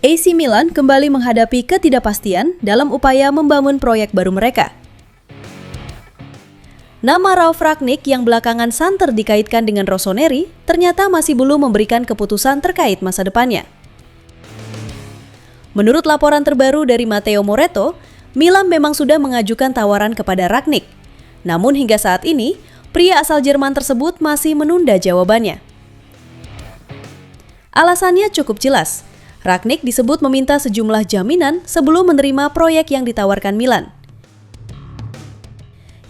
AC Milan kembali menghadapi ketidakpastian dalam upaya membangun proyek baru mereka. Nama Ralf Rangnick yang belakangan santer dikaitkan dengan Rossoneri ternyata masih belum memberikan keputusan terkait masa depannya. Menurut laporan terbaru dari Matteo Moretto, Milan memang sudah mengajukan tawaran kepada Rangnick. Namun hingga saat ini, pria asal Jerman tersebut masih menunda jawabannya. Alasannya cukup jelas. Rangnick disebut meminta sejumlah jaminan sebelum menerima proyek yang ditawarkan Milan.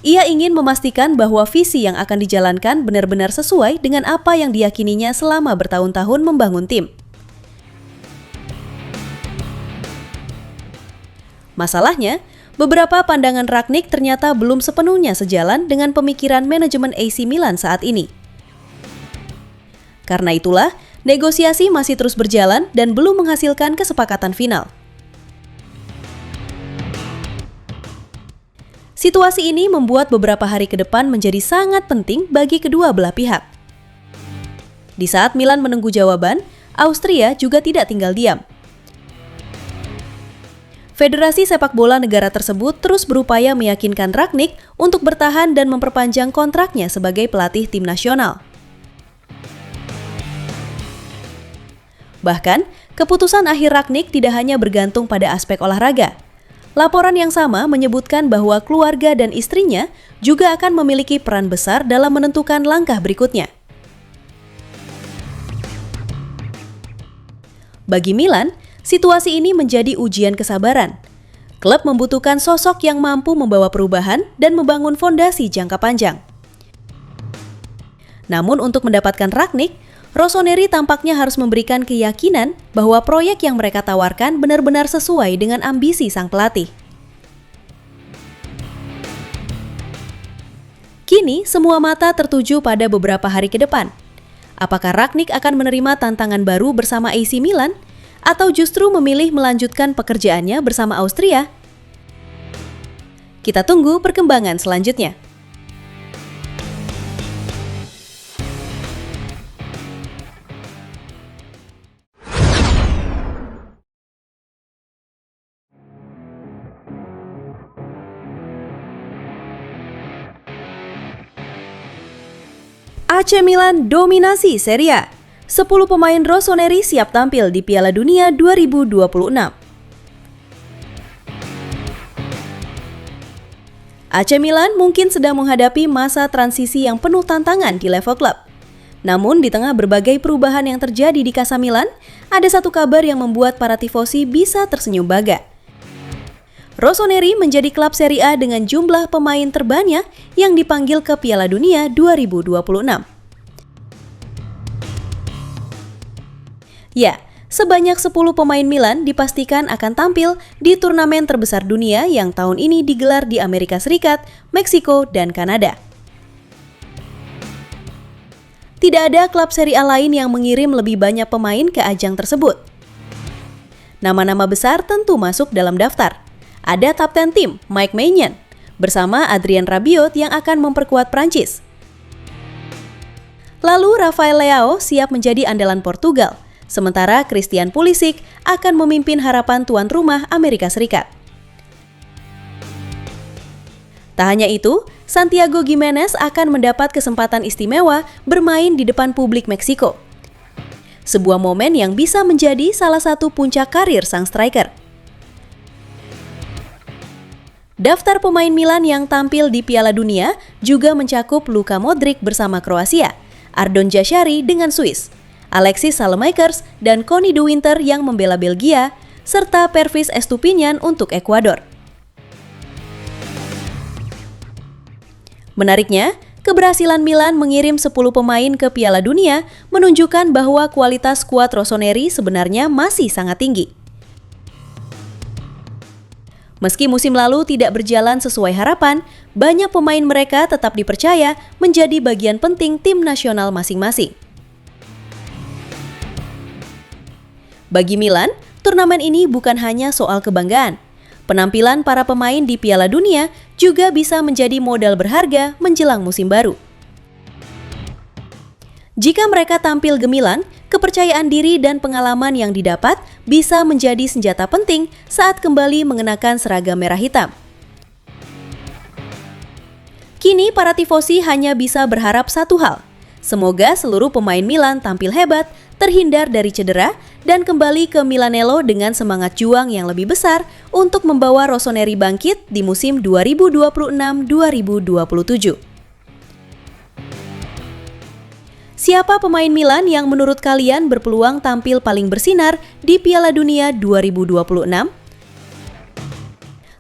Ia ingin memastikan bahwa visi yang akan dijalankan benar-benar sesuai dengan apa yang diyakininya selama bertahun-tahun membangun tim. Masalahnya, beberapa pandangan Rangnick ternyata belum sepenuhnya sejalan dengan pemikiran manajemen AC Milan saat ini. Karena itulah, negosiasi masih terus berjalan dan belum menghasilkan kesepakatan final. Situasi ini membuat beberapa hari ke depan menjadi sangat penting bagi kedua belah pihak. Di saat Milan menunggu jawaban, Austria juga tidak tinggal diam. Federasi sepak bola negara tersebut terus berupaya meyakinkan Rangnick untuk bertahan dan memperpanjang kontraknya sebagai pelatih tim nasional. Bahkan, keputusan akhir Rangnick tidak hanya bergantung pada aspek olahraga. Laporan yang sama menyebutkan bahwa keluarga dan istrinya juga akan memiliki peran besar dalam menentukan langkah berikutnya. Bagi Milan, situasi ini menjadi ujian kesabaran. Klub membutuhkan sosok yang mampu membawa perubahan dan membangun fondasi jangka panjang. Namun untuk mendapatkan Rangnick, Rossoneri tampaknya harus memberikan keyakinan bahwa proyek yang mereka tawarkan benar-benar sesuai dengan ambisi sang pelatih. Kini, semua mata tertuju pada beberapa hari ke depan. Apakah Rangnick akan menerima tantangan baru bersama AC Milan, atau justru memilih melanjutkan pekerjaannya bersama Austria? Kita tunggu perkembangan selanjutnya. AC Milan dominasi Serie A. 10 pemain Rossoneri siap tampil di Piala Dunia 2026. AC Milan mungkin sedang menghadapi masa transisi yang penuh tantangan di level klub. Namun di tengah berbagai perubahan yang terjadi di Casa Milan, ada satu kabar yang membuat para tifosi bisa tersenyum bahagia. Rossoneri menjadi klub Serie A dengan jumlah pemain terbanyak yang dipanggil ke Piala Dunia 2026. Ya, sebanyak 10 pemain Milan dipastikan akan tampil di turnamen terbesar dunia yang tahun ini digelar di Amerika Serikat, Meksiko, dan Kanada. Tidak ada klub Serie A lain yang mengirim lebih banyak pemain ke ajang tersebut. Nama-nama besar tentu masuk dalam daftar. Ada kapten tim, Mike Maignan, bersama Adrien Rabiot yang akan memperkuat Prancis. Lalu Rafael Leao siap menjadi andalan Portugal, sementara Christian Pulisic akan memimpin harapan tuan rumah Amerika Serikat. Tak hanya itu, Santiago Giménez akan mendapat kesempatan istimewa bermain di depan publik Meksiko. Sebuah momen yang bisa menjadi salah satu puncak karir sang striker. Daftar pemain Milan yang tampil di Piala Dunia juga mencakup Luka Modric bersama Kroasia, Ardon Jashari dengan Swiss, Alexis Saelemaekers dan Connie de Winter yang membela Belgia, serta Pervis Estupiñán untuk Ekuador. Menariknya, keberhasilan Milan mengirim 10 pemain ke Piala Dunia menunjukkan bahwa kualitas skuad Rossoneri sebenarnya masih sangat tinggi. Meski musim lalu tidak berjalan sesuai harapan, banyak pemain mereka tetap dipercaya menjadi bagian penting tim nasional masing-masing. Bagi Milan, turnamen ini bukan hanya soal kebanggaan. Penampilan para pemain di Piala Dunia juga bisa menjadi modal berharga menjelang musim baru. Jika mereka tampil gemilang, kepercayaan diri dan pengalaman yang didapat bisa menjadi senjata penting saat kembali mengenakan seragam merah hitam. Kini para tifosi hanya bisa berharap satu hal. Semoga seluruh pemain Milan tampil hebat, terhindar dari cedera, dan kembali ke Milanello dengan semangat juang yang lebih besar untuk membawa Rossoneri bangkit di musim 2026-2027. Siapa pemain Milan yang menurut kalian berpeluang tampil paling bersinar di Piala Dunia 2026?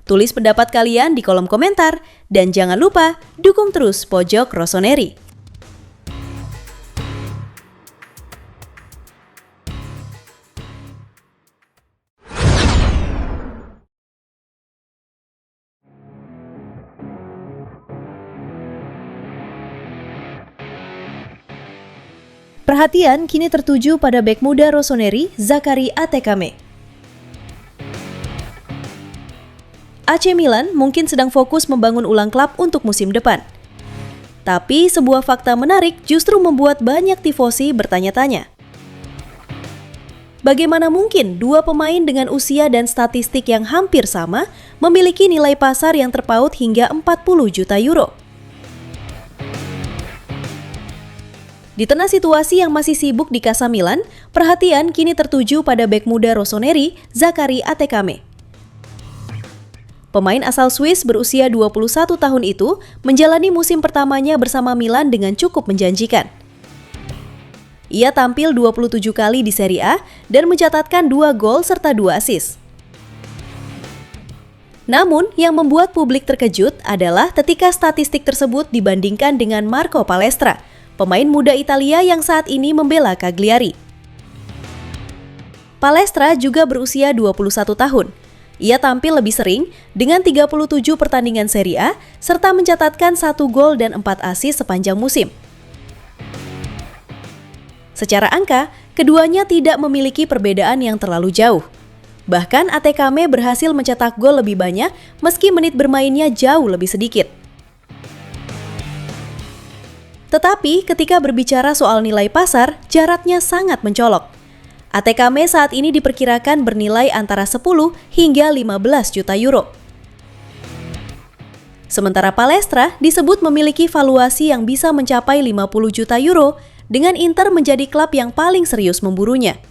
Tulis pendapat kalian di kolom komentar, dan jangan lupa dukung terus Pojok Rossoneri. Perhatian kini tertuju pada bek muda Rossoneri, Zacchary Attekame. AC Milan mungkin sedang fokus membangun ulang klub untuk musim depan. Tapi sebuah fakta menarik justru membuat banyak tifosi bertanya-tanya. Bagaimana mungkin dua pemain dengan usia dan statistik yang hampir sama memiliki nilai pasar yang terpaut hingga 40 juta euro? Di tengah situasi yang masih sibuk di Casa Milan, perhatian kini tertuju pada bek muda Rossoneri, Zacchary Attekame. Pemain asal Swiss berusia 21 tahun itu menjalani musim pertamanya bersama Milan dengan cukup menjanjikan. Ia tampil 27 kali di Serie A dan mencatatkan 2 gol serta 2 assist. Namun, yang membuat publik terkejut adalah ketika statistik tersebut dibandingkan dengan Marco Palestra, pemain muda Italia yang saat ini membela Cagliari. Palestra juga berusia 21 tahun. Ia tampil lebih sering dengan 37 pertandingan Serie A serta mencatatkan 1 gol dan 4 assist sepanjang musim. Secara angka, keduanya tidak memiliki perbedaan yang terlalu jauh. Bahkan Attekame berhasil mencetak gol lebih banyak meski menit bermainnya jauh lebih sedikit. Tetapi ketika berbicara soal nilai pasar, jaraknya sangat mencolok. Attekame saat ini diperkirakan bernilai antara 10 hingga 15 juta euro. Sementara Palestra disebut memiliki valuasi yang bisa mencapai 50 juta euro dengan Inter menjadi klub yang paling serius memburunya.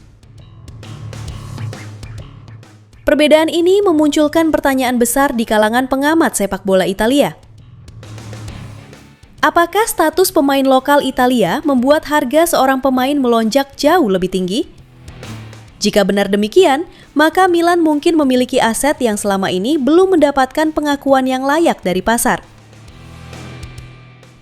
Perbedaan ini memunculkan pertanyaan besar di kalangan pengamat sepak bola Italia. Apakah status pemain lokal Italia membuat harga seorang pemain melonjak jauh lebih tinggi? Jika benar demikian, maka Milan mungkin memiliki aset yang selama ini belum mendapatkan pengakuan yang layak dari pasar.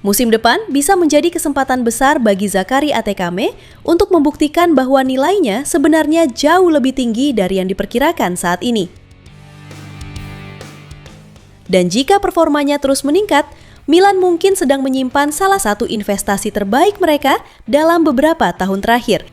Musim depan bisa menjadi kesempatan besar bagi Zacchary Attekame untuk membuktikan bahwa nilainya sebenarnya jauh lebih tinggi dari yang diperkirakan saat ini. Dan jika performanya terus meningkat, Milan mungkin sedang menyimpan salah satu investasi terbaik mereka dalam beberapa tahun terakhir.